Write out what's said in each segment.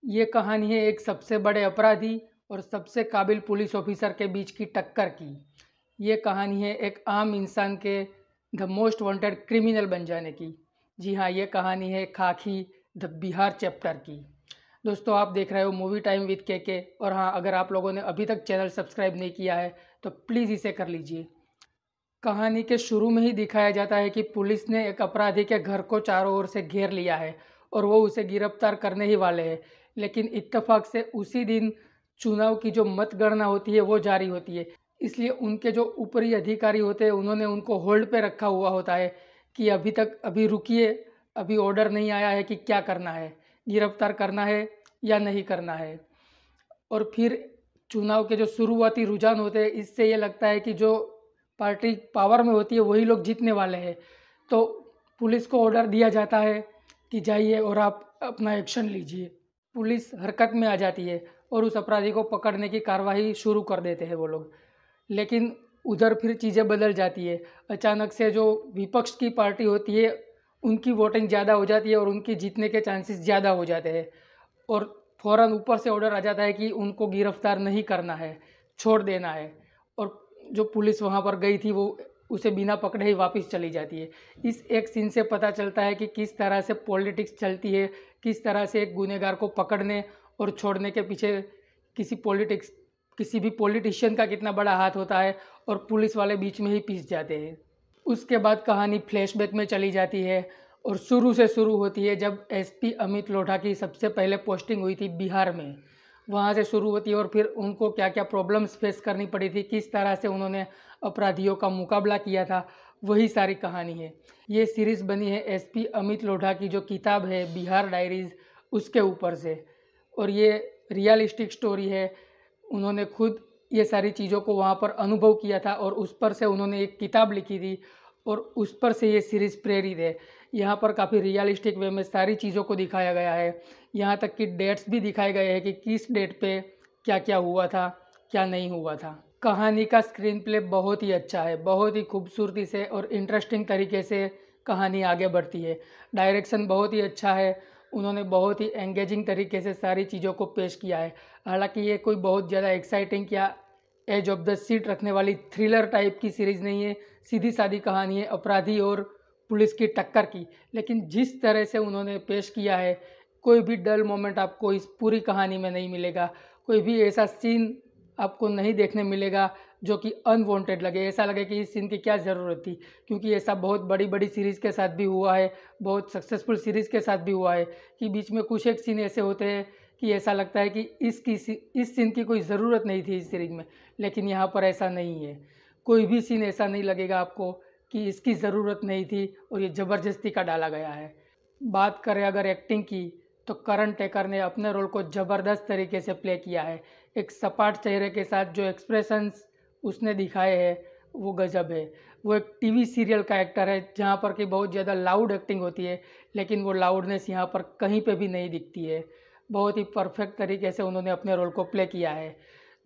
ये कहानी है एक सबसे बड़े अपराधी और सबसे काबिल पुलिस ऑफिसर के बीच की टक्कर की। ये कहानी है एक आम इंसान के द मोस्ट वांटेड क्रिमिनल बन जाने की। जी हाँ, ये कहानी है खाकी द बिहार चैप्टर की। दोस्तों, आप देख रहे हो मूवी टाइम विद के। और हाँ, अगर आप लोगों ने अभी तक चैनल सब्सक्राइब नहीं किया है तो प्लीज़ इसे कर लीजिए। कहानी के शुरू में ही दिखाया जाता है कि पुलिस ने एक अपराधी के घर को चारों ओर से घेर लिया है और वो उसे गिरफ्तार करने ही वाले हैं। लेकिन इत्तेफाक से उसी दिन चुनाव की जो मतगणना होती है वो जारी होती है। इसलिए उनके जो ऊपरी अधिकारी होते हैं उन्होंने उनको होल्ड पे रखा हुआ होता है कि अभी रुकिए, अभी ऑर्डर नहीं आया है कि क्या करना है, गिरफ्तार करना है या नहीं करना है। और फिर चुनाव के जो शुरुआती रुझान होते हैं इससे ये लगता है कि जो पार्टी पावर में होती है वही लोग जीतने वाले हैं। तो पुलिस को ऑर्डर दिया जाता है कि जाइए और आप अपना एक्शन लीजिए। पुलिस हरकत में आ जाती है और उस अपराधी को पकड़ने की कार्रवाई शुरू कर देते हैं वो लोग। लेकिन उधर फिर चीज़ें बदल जाती है। अचानक से जो विपक्ष की पार्टी होती है उनकी वोटिंग ज़्यादा हो जाती है और उनकी जीतने के चांसेस ज़्यादा हो जाते हैं। और फ़ौरन ऊपर से ऑर्डर आ जाता है कि उनको गिरफ्तार नहीं करना है, छोड़ देना है। और जो पुलिस वहाँ पर गई थी वो उसे बिना पकड़े ही वापस चली जाती है। इस एक सीन से पता चलता है कि किस तरह से पॉलिटिक्स चलती है, किस तरह से एक गुनहगार को पकड़ने और छोड़ने के पीछे किसी भी पॉलिटिशियन का कितना बड़ा हाथ होता है और पुलिस वाले बीच में ही पिस जाते हैं। उसके बाद कहानी फ्लैशबैक में चली जाती है और शुरू से शुरू होती है जब एसपी अमित लोढ़ा की सबसे पहले पोस्टिंग हुई थी बिहार में। वहाँ से शुरू होती है और फिर उनको क्या क्या प्रॉब्लम्स फेस करनी पड़ी थी, किस तरह से उन्होंने अपराधियों का मुकाबला किया था, वही सारी कहानी है। ये सीरीज़ बनी है एसपी अमित लोढ़ा की जो किताब है बिहार डायरीज़, उसके ऊपर से। और ये रियलिस्टिक स्टोरी है। उन्होंने खुद ये सारी चीज़ों को वहाँ पर अनुभव किया था और उस पर से उन्होंने एक किताब लिखी थी और उस पर से ये सीरीज़ प्रेरित है। यहाँ पर काफ़ी रियलिस्टिक वे में सारी चीज़ों को दिखाया गया है। यहाँ तक कि डेट्स भी दिखाए गए हैं कि किस डेट पे क्या क्या हुआ था, क्या नहीं हुआ था। कहानी का स्क्रीन प्ले बहुत ही अच्छा है, बहुत ही खूबसूरती से और इंटरेस्टिंग तरीके से कहानी आगे बढ़ती है। डायरेक्शन बहुत ही अच्छा है, उन्होंने बहुत ही एंगेजिंग तरीके से सारी चीज़ों को पेश किया है। हालांकि ये कोई बहुत ज़्यादा एक्साइटिंग या एज ऑफ द सीट रखने वाली थ्रिलर टाइप की सीरीज़ नहीं है, सीधी सादी कहानी है अपराधी और पुलिस की टक्कर की। लेकिन जिस तरह से उन्होंने पेश किया है, कोई भी डल मोमेंट आपको इस पूरी कहानी में नहीं मिलेगा। कोई भी ऐसा सीन आपको नहीं देखने मिलेगा जो कि अनवांटेड लगे, ऐसा लगे कि इस सीन की क्या ज़रूरत थी। क्योंकि ऐसा बहुत बड़ी बड़ी सीरीज़ के साथ भी हुआ है, बहुत सक्सेसफुल सीरीज़ के साथ भी हुआ है कि बीच में कुछ एक सीन ऐसे होते हैं कि ऐसा लगता है कि इस सीन की कोई ज़रूरत नहीं थी इस सीरीज़ में। लेकिन यहाँ पर ऐसा नहीं है, कोई भी सीन ऐसा नहीं लगेगा आपको कि इसकी ज़रूरत नहीं थी और ये ज़बरदस्ती का डाला गया है। बात करें अगर एक्टिंग की, तो करण टेकर ने अपने रोल को ज़बरदस्त तरीके से प्ले किया है। एक सपाट चेहरे के साथ जो एक्सप्रेशंस उसने दिखाए हैं वो गजब है। वो एक टीवी सीरियल का एक्टर है जहाँ पर कि बहुत ज़्यादा लाउड एक्टिंग होती है, लेकिन वो लाउडनेस यहाँ पर कहीं पे भी नहीं दिखती है। बहुत ही परफेक्ट तरीके से उन्होंने अपने रोल को प्ले किया है।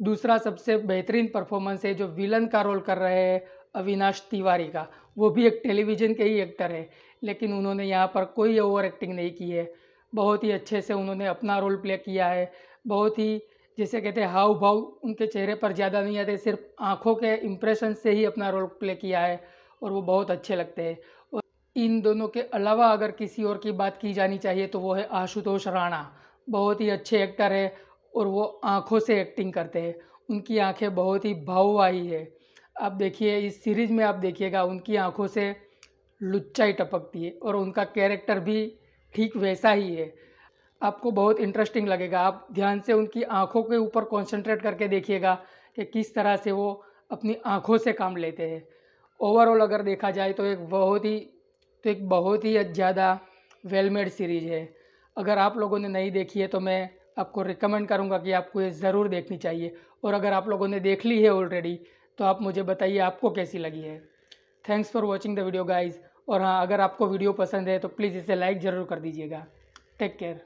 दूसरा सबसे बेहतरीन परफॉर्मेंस है जो विलन का रोल कर रहे हैं अविनाश तिवारी का। वो भी एक टेलीविज़न के ही एक्टर है, लेकिन उन्होंने यहाँ पर कोई ओवर एक्टिंग नहीं की है। बहुत ही अच्छे से उन्होंने अपना रोल प्ले किया है। बहुत ही, जैसे कहते हैं, हाव भाव उनके चेहरे पर ज़्यादा नहीं आते, सिर्फ आँखों के इम्प्रेशन से ही अपना रोल प्ले किया है और वो बहुत अच्छे लगते हैं। और इन दोनों के अलावा अगर किसी और की बात की जानी चाहिए तो वो है आशुतोष राणा। बहुत ही अच्छे एक्टर है और वो आँखों से एक्टिंग करते हैं। उनकी आँखें बहुत ही भाववाही है। आप देखिए इस सीरीज़ में, आप देखिएगा उनकी आँखों से लुच्चाई टपकती है और उनका कैरेक्टर भी ठीक वैसा ही है। आपको बहुत इंटरेस्टिंग लगेगा। आप ध्यान से उनकी आँखों के ऊपर कंसंट्रेट करके देखिएगा कि किस तरह से वो अपनी आँखों से काम लेते हैं। ओवरऑल अगर देखा जाए तो एक बहुत ही ज़्यादा वेल मेड सीरीज़ है। अगर आप लोगों ने नहीं देखी है तो मैं आपको रिकमेंड करूँगा कि आपको ये ज़रूर देखनी चाहिए। और अगर आप लोगों ने देख ली है ऑलरेडी तो आप मुझे बताइए आपको कैसी लगी है। Thanks for watching the video guys. और हाँ, अगर आपको वीडियो पसंद है तो प्लीज़ इसे लाइक ज़रूर कर दीजिएगा। Take care.